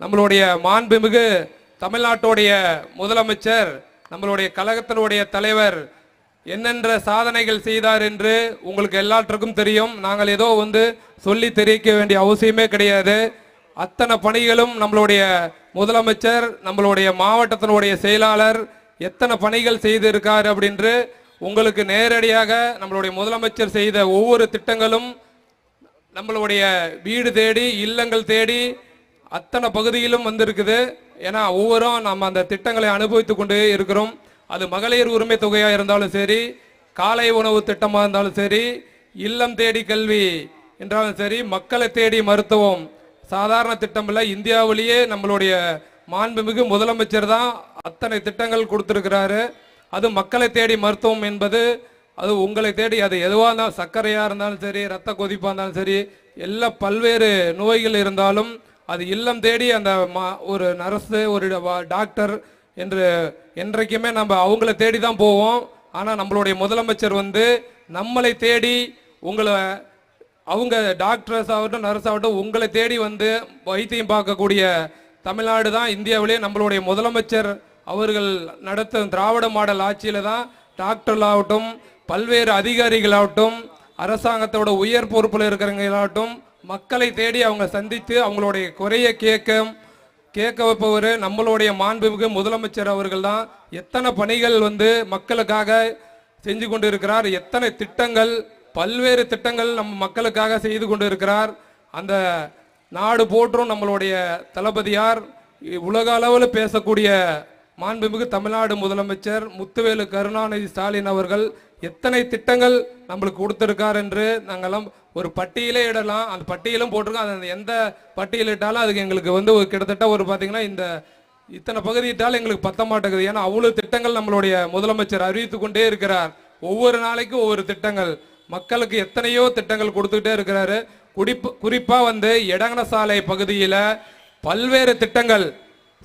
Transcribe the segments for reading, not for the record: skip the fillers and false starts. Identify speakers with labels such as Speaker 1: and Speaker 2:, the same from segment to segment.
Speaker 1: நம்மளுடைய மாண்புமிகு தமிழ்நாட்டுடைய முதலமைச்சர் நம்மளுடைய கழகத்தினுடைய தலைவர் என்னென்ற சாதனைகள் செய்தார் என்று உங்களுக்கு எல்லாற்றுக்கும் தெரியும். நாங்கள் ஏதோ சொல்லி தெரிவிக்க வேண்டிய அவசியமே கிடையாது. அத்தனை பணிகளும் நம்மளுடைய முதலமைச்சர் நம்மளுடைய மாவட்டத்தினுடைய செயலாளர் எத்தனை பணிகள் செய்திருக்கார் அப்படின்று உங்களுக்கு நேரடியாக நம்மளுடைய முதலமைச்சர் செய்த ஒவ்வொரு திட்டங்களும் நம்மளுடைய வீடு தேடி இல்லங்கள் தேடி அத்தனை பகுதியிலும் வந்திருக்குது. ஏன்னா ஒவ்வொரும் நம்ம அந்த திட்டங்களை அனுபவித்து கொண்டு இருக்கிறோம். அது மகளிர் உரிமை தொகையாக இருந்தாலும் சரி, காலை உணவு திட்டமாக இருந்தாலும் சரி, இல்லம் தேடி கல்வி என்றாலும் சரி, மக்களை தேடி மருத்துவம் சாதாரண திட்டம் இல்லை. இந்தியாவிலேயே நம்மளுடைய மாண்புமிகு முதலமைச்சர் தான் அத்தனை திட்டங்கள் கொடுத்துருக்கிறாரு. அது மக்களை தேடி மருத்துவம் என்பது அது உங்களை தேடி, அது எதுவாக இருந்தாலும் சர்க்கரையாக இருந்தாலும் சரி, ரத்த கொதிப்பாக இருந்தாலும் சரி, எல்லா பல்வேறு நோய்கள் இருந்தாலும் அது இல்லம் தேடி அந்த ஒரு நர்ஸு ஒரு டாக்டர் என்று என்றைக்குமே நம்ம அவங்கள தேடி தான் போவோம். ஆனால் நம்மளுடைய முதலமைச்சர் நம்மளை தேடி உங்களை அவங்க டாக்டர்ஸ் ஆகட்டும் நர்ஸ் ஆகட்டும் உங்களை தேடி வைத்தியம் பார்க்கக்கூடிய தமிழ்நாடு தான் இந்தியாவிலே நம்மளுடைய முதலமைச்சர் அவர்கள் நடத்தும் திராவிட மாடல் ஆட்சியில் தான் டாக்டர்களாகட்டும் பல்வேறு அதிகாரிகளாகட்டும் அரசாங்கத்தோட உயர் பொறுப்பில் இருக்கிறவங்களாகட்டும் மக்களை தேடி அவங்க சந்தித்து அவங்களுடைய குறைய கேட்க வைப்பவர் நம்மளுடைய மாண்புமிகு முதலமைச்சர் அவர்கள் தான். எத்தனை பணிகள் மக்களுக்காக செஞ்சு கொண்டு இருக்கிறார், எத்தனை திட்டங்கள் பல்வேறு திட்டங்கள் நம்ம மக்களுக்காக செய்து கொண்டு இருக்கிறார். அந்த நாடு போற்றும் நம்மளுடைய தளபதியார் உலக அளவில் பேசக்கூடிய மாண்புமிகு தமிழ்நாடு முதலமைச்சர் முத்துவேலு கருணாநிதி ஸ்டாலின் அவர்கள் எத்தனை திட்டங்கள் நம்மளுக்கு கொடுத்திருக்கார் என்று நாங்கெல்லாம் ஒரு பட்டியலே இடலாம். அந்த பட்டியலும் போட்டிருக்கோம். அது எந்த பட்டியலிட்டாலும் அதுக்கு எங்களுக்கு கிட்டத்தட்ட பார்த்தீங்கன்னா இந்த இத்தனை பகுதியிட்டாலும் எங்களுக்கு பத்த மாட்டேங்குது. ஏன்னா அவ்வளோ திட்டங்கள் நம்மளுடைய முதலமைச்சர் அறிவித்து கொண்டே இருக்கிறார். ஒவ்வொரு நாளைக்கும் ஒவ்வொரு திட்டங்கள் மக்களுக்கு எத்தனையோ திட்டங்கள் கொடுத்துக்கிட்டே இருக்கிறாரு. குறிப்பா எடங்கன சாலை பகுதியில் பல்வேறு திட்டங்கள்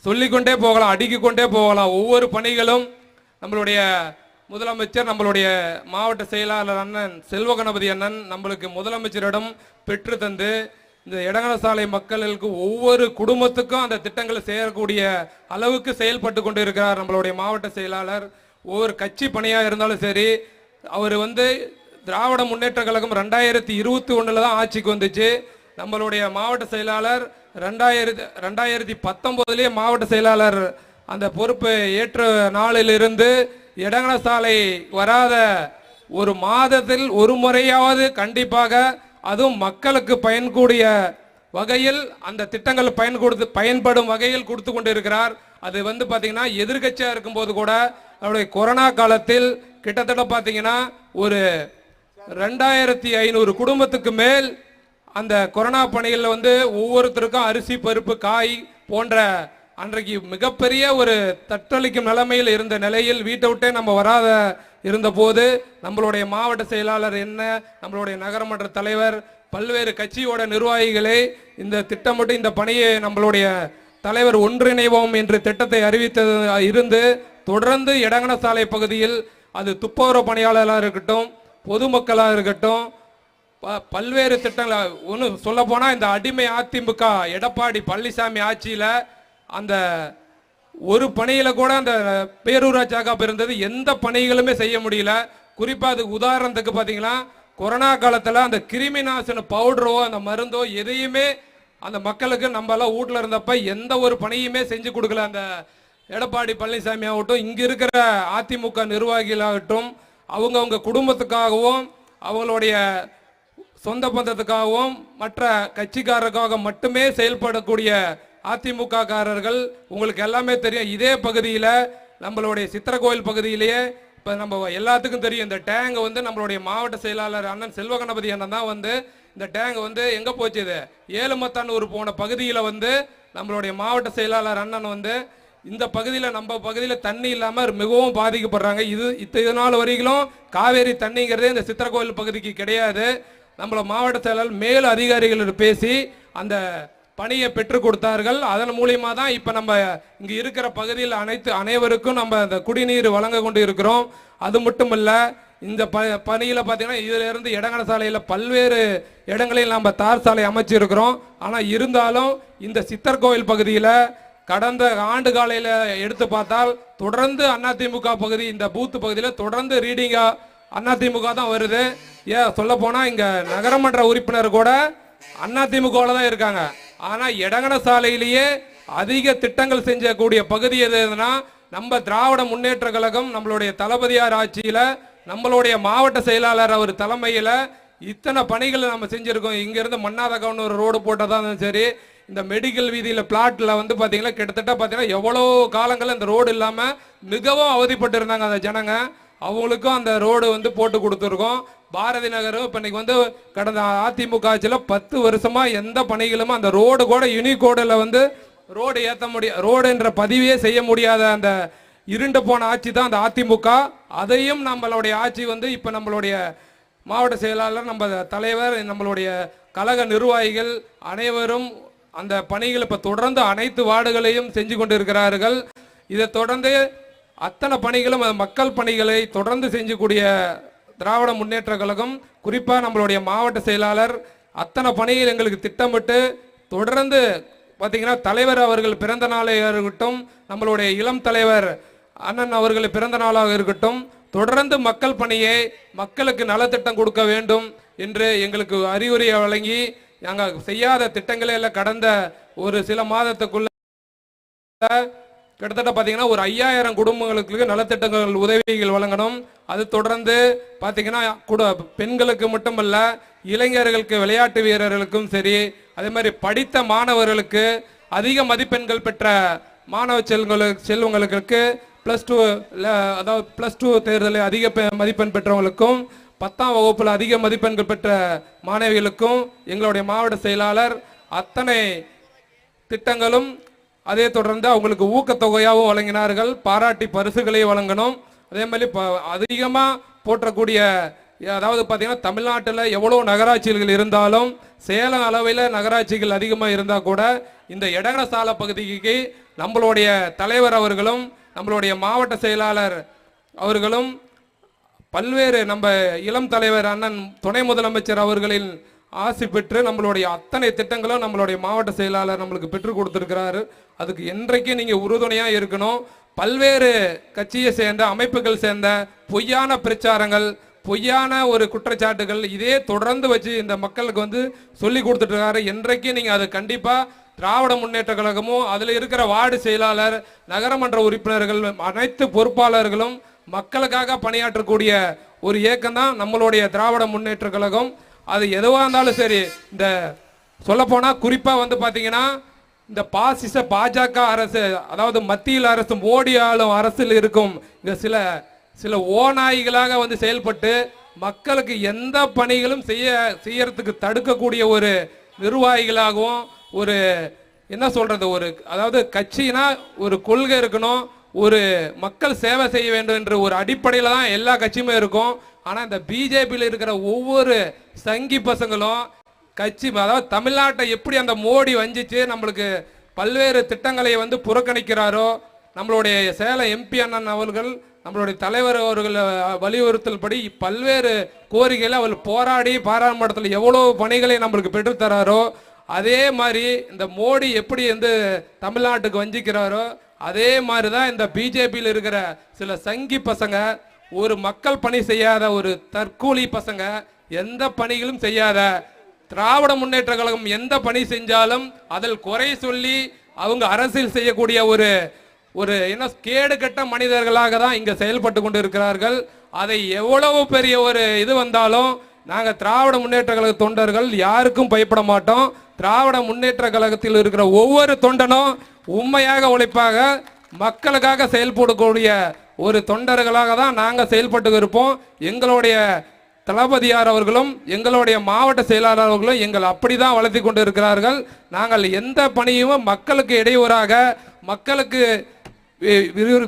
Speaker 1: சொல்லிக்கொண்டே போகலாம், அடுக்கிக் கொண்டே போகலாம். ஒவ்வொரு பணிகளும் நம்மளுடைய முதலமைச்சர் நம்மளுடைய மாவட்ட செயலாளர் அண்ணன் செல்வ கணபதி அண்ணன் நம்மளுக்கு முதலமைச்சரிடம் பெற்று தந்து இந்த எடங்கன சாலை மக்களுக்கு ஒவ்வொரு குடும்பத்துக்கும் அந்த திட்டங்களை செய்யக்கூடிய அளவுக்கு செயல்பட்டு கொண்டு இருக்கிறார் நம்மளுடைய மாவட்ட செயலாளர். ஒவ்வொரு கட்சி பணியாக இருந்தாலும் சரி, அவர் திராவிட முன்னேற்ற கழகம் 2021 தான் ஆட்சிக்கு வந்துச்சு. நம்மளுடைய மாவட்ட செயலாளர் 2019 மாவட்ட செயலாளர் அந்த பொறுப்பை ஏற்ற நாளிலிருந்து எடங்கன சாலை வராத ஒரு மாதத்தில் ஒரு முறையாவது கண்டிப்பாக அதுவும் மக்களுக்கு பயன்கூடிய வகையில் அந்த திட்டங்கள் பயன்படும் வகையில் கொடுத்து கொண்டு இருக்கிறார். அது பார்த்தீங்கன்னா எதிர்கட்சியாக இருக்கும்போது கூட அவருடைய கொரோனா காலத்தில் கிட்டத்தட்ட பார்த்தீங்கன்னா ஒரு 2500 குடும்பத்துக்கு மேல் அந்த கொரோனா பணிகளில் ஒவ்வொருத்தருக்கும் அரிசி பருப்பு காய் போன்ற அன்றைக்கு மிகப்பெரிய ஒரு தட்டளிக்கும் நிலைமையில் இருந்த நிலையில் வீட்டை விட்டே நம்ம வராத இருந்த போது நம்மளுடைய மாவட்ட செயலாளர் நம்மளுடைய நகரமன்ற தலைவர் பல்வேறு கட்சியோட நிர்வாகிகளை இந்த திட்டமிட்டு இந்த பணியை நம்மளுடைய தலைவர் ஒன்றிணைவோம் என்று திட்டத்தை அறிவித்தது இருந்து தொடர்ந்து எடங்கன சாலை பகுதியில் அது துப்புரவு பணியாளர்களாக இருக்கட்டும் பொதுமக்களாக இருக்கட்டும் பல்வேறு திட்டங்கள் சொல்ல போனா இந்த அடிமை அதிமுக எடப்பாடி பழனிசாமி ஆட்சியில அந்த ஒரு பணியில கூட அந்த பேரூராட்சியாக இருந்தது எந்த பணிகளுமே செய்ய முடியல. குறிப்பா அதுக்கு உதாரணத்துக்கு பாத்தீங்கன்னா கொரோனா காலத்துல அந்த கிருமி நாசினி பவுடரோ அந்த மருந்தோ எதையுமே அந்த மக்களுக்கு நம்ம எல்லாம் வீட்டுல இருந்தப்ப எந்த ஒரு பணியுமே செஞ்சு கொடுக்கல. அந்த எடப்பாடி பழனிசாமி ஆகட்டும் இங்க இருக்கிற அதிமுக நிர்வாகிகளாகட்டும் அவங்க குடும்பத்துக்காகவும் அவங்களுடைய சொந்த பந்தத்துக்காகவும் மற்ற கட்சிக்காரருக்காக மட்டுமே செயல்படக்கூடிய அதிமுக காரர்கள் உங்களுக்கு எல்லாமே தெரியும். இதே பகுதியில் நம்மளுடைய சித்திரக்கோயில் பகுதியிலேயே இப்போ நம்ம எல்லாத்துக்கும் தெரியும் இந்த டேங்க் நம்மளுடைய மாவட்ட செயலாளர் அண்ணன் செல்வ கணபதி அண்ணன் தான் இந்த டேங்க் எங்கே போச்சுது ஏழுமத்தானூர் போன பகுதியில் நம்மளுடைய மாவட்ட செயலாளர் அண்ணன் இந்த பகுதியில் நம்ம பகுதியில் தண்ணி இல்லாமல் மிகவும் பாதிக்கப்படுறாங்க. இது நாள் வரைக்கும் காவேரி தண்ணிங்கிறதே இந்த சித்திரக்கோயில் பகுதிக்கு கிடையாது. நம்மள மாவட்ட செயலாளர் மேல் அதிகாரிகள் பேசி அந்த பணியை பெற்றுக் கொடுத்தார்கள். அதன் மூலியமா தான் இப்ப நம்ம இங்க இருக்கிற பகுதியில் அனைவருக்கும் நம்ம அந்த குடிநீர் வழங்க கொண்டு இருக்கிறோம். அது மட்டுமல்ல இந்த பணியில் பார்த்தீங்கன்னா இதுல இருந்து இடங்கன சாலையில் பல்வேறு இடங்களில் நம்ம தார் சாலை அமைச்சிருக்கிறோம். ஆனால் இருந்தாலும் இந்த சித்தர் கோவில் பகுதியில் கடந்த ஆண்டு காலையில் எடுத்து பார்த்தால் தொடர்ந்து அதிமுக பகுதி இந்த பூத்து பகுதியில் தொடர்ந்து ரீடிங்கா அதிமுக தான் வருது. ஏன் சொல்ல போனா இங்க நகரமன்ற உறுப்பினர் கூட அதிமுகவில் தான் இருக்காங்க. ஆனா இடங்கன சாலையிலேயே அதிக திட்டங்கள் செஞ்சக்கூடிய பகுதி எதுனா நம்ம திராவிட முன்னேற்ற கழகம் நம்மளுடைய தளபதியார் ஆட்சியில நம்மளுடைய மாவட்ட செயலாளர் அவர் தலைமையில இத்தனை பணிகளை நம்ம செஞ்சிருக்கோம். இங்க இருந்து மன்னாதகவன் ஒரு ரோடு போட்டதான் சரி, இந்த மெடிக்கல் வீதியில பிளாட்ல வந்து பாத்தீங்கன்னா கிட்டத்தட்ட பாத்தீங்கன்னா எவ்வளோ காலங்கள் இந்த ரோடு இல்லாம மிகவும் அவதிப்பட்டு இருந்தாங்க அந்த ஜனங்க. அவங்களுக்கும் அந்த ரோடு வந்து போட்டு கொடுத்துருக்கோம். பாரதி நகரும் இப்போ இன்னைக்கு வந்து கடந்த அதிமுக ஆட்சியில் 10 வருஷமா எந்த பணிகளும் அந்த ரோடு கூட யூனிகோடில் வந்து ரோடு ஏற்ற ரோடுன்ற பதிவே செய்ய முடியாத அந்த இருண்டு போன ஆட்சி தான் அந்த அதிமுக. அதையும் நம்மளுடைய ஆட்சி வந்து இப்போ நம்மளுடைய மாவட்ட செயலாளர், நம்ம தலைவர், நம்மளுடைய கழக நிர்வாகிகள் அனைவரும் அந்த பணிகள் இப்போ தொடர்ந்து அனைத்து வார்டுகளையும் செஞ்சு கொண்டு இருக்கிறார்கள். இதை தொடர்ந்து அத்தனை பணிகளும் மக்கள் பணிகளை தொடர்ந்து செஞ்சக்கூடிய திராவிட முன்னேற்ற கழகம், குறிப்பா நம்மளுடைய மாவட்ட செயலாளர் அத்தனை பணிகள் எங்களுக்கு திட்டமிட்டு தொடர்ந்து பார்த்தீங்கன்னா தலைவர் அவர்கள் பிறந்த நாளாக இருக்கட்டும், நம்மளுடைய இளம் தலைவர் அண்ணன் அவர்கள் பிறந்த நாளாக இருக்கட்டும், தொடர்ந்து மக்கள் பணியை மக்களுக்கு நலத்திட்டம் கொடுக்க வேண்டும் என்று எங்களுக்கு அறிவுரையை வழங்கி நாங்கள் செய்யாத திட்டங்களே இல்லை. கடந்த ஒரு சில மாதத்துக்குள்ள கிட்டத்தட்ட பார்த்தீங்கன்னா ஒரு 5000 குடும்பங்களுக்கு நலத்திட்டங்கள் உதவிகள் வழங்கணும். அது தொடர்ந்து பார்த்தீங்கன்னா பெண்களுக்கு மட்டுமல்ல, இளைஞர்களுக்கு, விளையாட்டு வீரர்களுக்கும் சரி, அதே மாதிரி படித்த மாணவர்களுக்கு, அதிக மதிப்பெண்கள் பெற்ற மாணவ செல்வங்களுக்கு +2 அதாவது +2 தேர்தலில் அதிக மதிப்பெண் பெற்றவங்களுக்கும் 10ஆம் வகுப்பில் அதிக மதிப்பெண்கள் பெற்ற மாணவிகளுக்கும் எங்களுடைய மாவட்ட செயலாளர் அத்தனை திட்டங்களும் அதே தொடர்ந்து அவங்களுக்கு ஊக்கத்தொகையாகவும் வழங்கினார்கள். பாராட்டி பரிசுகளை வழங்கணும். அதே மாதிரி அதிகமாக போற்றக்கூடிய, அதாவது பார்த்தீங்கன்னா தமிழ்நாட்டில் எவ்வளோ நகராட்சிகள் இருந்தாலும் சேலம் அளவில் நகராட்சிகள் அதிகமாக இருந்தால் கூட இந்த இடங்கன சாலை பகுதிக்கு நம்மளுடைய தலைவர் அவர்களும் நம்மளுடைய மாவட்ட செயலாளர் அவர்களும் பல்வேறு நம்ம இளம் தலைவர் அண்ணன் துணை முதலமைச்சர் அவர்களின் ஆசி பெற்று நம்மளுடைய அத்தனை திட்டங்களும் நம்மளுடைய மாவட்ட செயலாளர் நம்மளுக்கு பெற்றுக் கொடுத்திருக்கிறாரு. அதுக்கு என்றைக்கு நீங்க உறுதுணையா இருக்கணும். பல்வேறு கட்சியை சேர்ந்த அமைப்புகள் சேர்ந்த பொய்யான பிரச்சாரங்கள், பொய்யான ஒரு குற்றச்சாட்டுகள் இதே தொடர்ந்து வச்சு இந்த மக்களுக்கு வந்து சொல்லி கொடுத்துட்டு இருக்காரு. என்றைக்கு நீங்க அது கண்டிப்பா திராவிட முன்னேற்ற கழகமும் அதுல இருக்கிற வார்டு செயலாளர், நகரமன்ற உறுப்பினர்கள், அனைத்து பொறுப்பாளர்களும் மக்களுக்காக பணியாற்றக்கூடிய ஒரு இயக்கம் தான் நம்மளுடைய திராவிட முன்னேற்ற கழகம். அது எதுவாக இருந்தாலும் சரி, இந்த சொல்லப்போனா குறிப்பா வந்து பாத்தீங்கன்னா இந்த பாசிச பாஜக அரசு, அதாவது மத்தியில் அரசு மோடி ஆளும் அரசில் இருக்கும் இந்த சில ஓநாய்களாக வந்து செயல்பட்டு மக்களுக்கு எந்த பணிகளும் செய்யறதுக்கு தடுக்கக்கூடிய ஒரு நிர்வாகிகளாகவும், ஒரு என்ன சொல்றது, ஒரு அதாவது கட்சினா ஒரு கொள்கை இருக்கணும், ஒரு மக்கள் சேவை செய்ய வேண்டும் என்ற ஒரு அடிப்படையில் தான் எல்லா கட்சியுமே இருக்கும். ஆனால் இந்த பிஜேபியில் இருக்கிற ஒவ்வொரு சங்கி பசங்களும் கட்சி, அதாவது தமிழ்நாட்டை எப்படி அந்த மோடி வஞ்சிச்சு நம்மளுக்கு பல்வேறு திட்டங்களை வந்து புறக்கணிக்கிறாரோ, நம்மளுடைய சேலம் எம்பி அண்ணன் அவர்கள் நம்மளுடைய தலைவர் அவர்கள் வலியுறுத்தல் படி பல்வேறு கோரிக்கைகளை அவர் போராடி பாராளுமன்றத்தில் எவ்வளோ பணிகளை நம்மளுக்கு பெற்றுத்தராரோ, அதே மாதிரி இந்த மோடி எப்படி வந்து தமிழ்நாட்டுக்கு வஞ்சிக்கிறாரோ அதே மாதிரி தான் இந்த பிஜேபியில் இருக்கிற சில சங்கி பசங்க, ஒரு மக்கள் பணி செய்யாத ஒரு தற்கூலி பசங்க, எந்த பணிகளும் செய்யாத, திராவிட முன்னேற்ற கழகம் எந்த பணி செஞ்சாலும் அதில் குறை சொல்லி அவங்க அரசியல் செய்யக்கூடிய ஒரு என்ன கேடு கட்ட மனிதர்களாக தான் இங்க செயல்பட்டு கொண்டு இருக்கிறார்கள். அதை எவ்வளவு பெரிய ஒரு இது வந்தாலும் நாங்கள் திராவிட முன்னேற்ற கழக தொண்டர்கள் யாருக்கும் பயப்பட மாட்டோம். திராவிட முன்னேற்ற கழகத்தில் இருக்கிற ஒவ்வொரு தொண்டனும் உண்மையாக உழைப்பாக மக்களுக்காக செயல்படக்கூடிய ஒரு தொண்டர்களாக தான் நாங்கள் செயல்பட்டு இருப்போம். எங்களுடைய தளபதியார் அவர்களும் எங்களுடைய மாவட்ட செயலாளர் அவர்களும் எங்கள் அப்படிதான் வளர்த்தி கொண்டு இருக்கிறார்கள். நாங்கள் எந்த பணியும் மக்களுக்கு இடையூறாக, மக்களுக்கு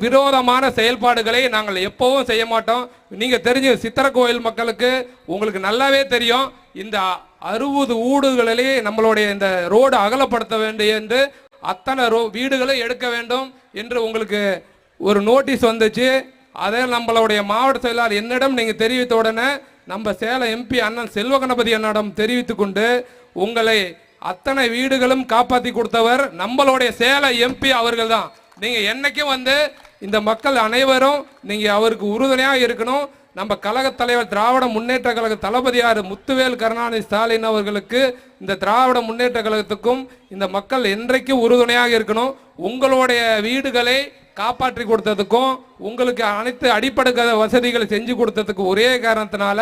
Speaker 1: விரோதமான செயல்பாடுகளை நாங்கள் எப்பவும் செய்ய மாட்டோம். நீங்க தெரிஞ்ச சித்திரக்கோயில் மக்களுக்கு உங்களுக்கு நல்லாவே தெரியும், இந்த 60 ஊடுகளிலே நம்மளுடைய இந்த ரோடு அகலப்படுத்த வேண்டும் என்று அத்தனை வீடுகளை எடுக்க வேண்டும் என்று உங்களுக்கு ஒரு நோட்டீஸ் வந்துச்சு. அதே நம்மளுடைய மாவட்ட செயலாளர் என்னிடம் நீங்க தெரிவித்த உடனே நம்ம சேலம் எம்பி அண்ணன் செல்வ கணபதி அண்ணனிடம் தெரிவித்து கொண்டு உங்களை அத்தனை வீடுகளும் காப்பாற்றி கொடுத்தவர் நம்மளுடைய சேலம் எம்பி அவர்கள் தான். நீங்க என்னைக்கும் வந்து இந்த மக்கள் அனைவரும் நீங்க அவருக்கு உறுதுணையாக இருக்கணும். நம்ம கழக தலைவர் திராவிட முன்னேற்ற கழக தளபதியார் முத்துவேல் கருணாநிதி ஸ்டாலின் அவர்களுக்கு இந்த திராவிட முன்னேற்ற கழகத்துக்கும் இந்த மக்கள் என்றைக்கும் உறுதுணையாக இருக்கணும். உங்களுடைய வீடுகளை காப்பாற்றி கொடுத்ததுக்கும் உங்களுக்கு அனைத்து அடிப்படை வசதிகளை செஞ்சு கொடுத்ததுக்கு ஒரே காரணத்தினால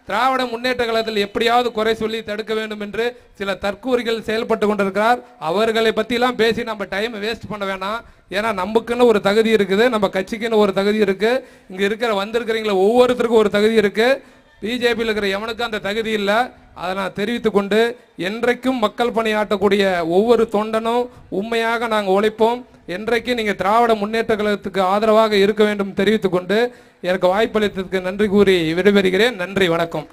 Speaker 1: திராவிட முன்னேற்ற கழகத்தில் எப்படியாவது குறை சொல்லி தடுக்க வேண்டும் என்று சில தற்கூறிகள் செயல்பட்டு கொண்டிருக்கிறார். அவர்களை பற்றிலாம் பேசி நம்ம டைம் வேஸ்ட் பண்ண வேணாம். ஏன்னா நமக்குன்னு ஒரு தகுதி இருக்குது, நம்ம கட்சிக்குன்னு ஒரு தகுதி இருக்கு, இங்க இருக்கிற வந்திருக்கிறீங்களா ஒவ்வொருத்தருக்கும் ஒரு தகுதி இருக்கு. பிஜேபியில் இருக்கிற எவனுக்கும் அந்த தகுதி இல்லை. அதை நான் தெரிவித்து கொண்டு என்றைக்கும் மக்கள் பணியாற்றக்கூடிய ஒவ்வொரு தொண்டனும் உண்மையாக நாங்கள் உழைப்போம். என்றைக்கும் நீங்கள் திராவிட முன்னேற்ற கழகத்துக்கு ஆதரவாக இருக்க வேண்டும் தெரிவித்துக் கொண்டு எனக்கு வாய்ப்பளித்ததுக்கு நன்றி கூறி விடைபெறுகிறேன். நன்றி, வணக்கம்.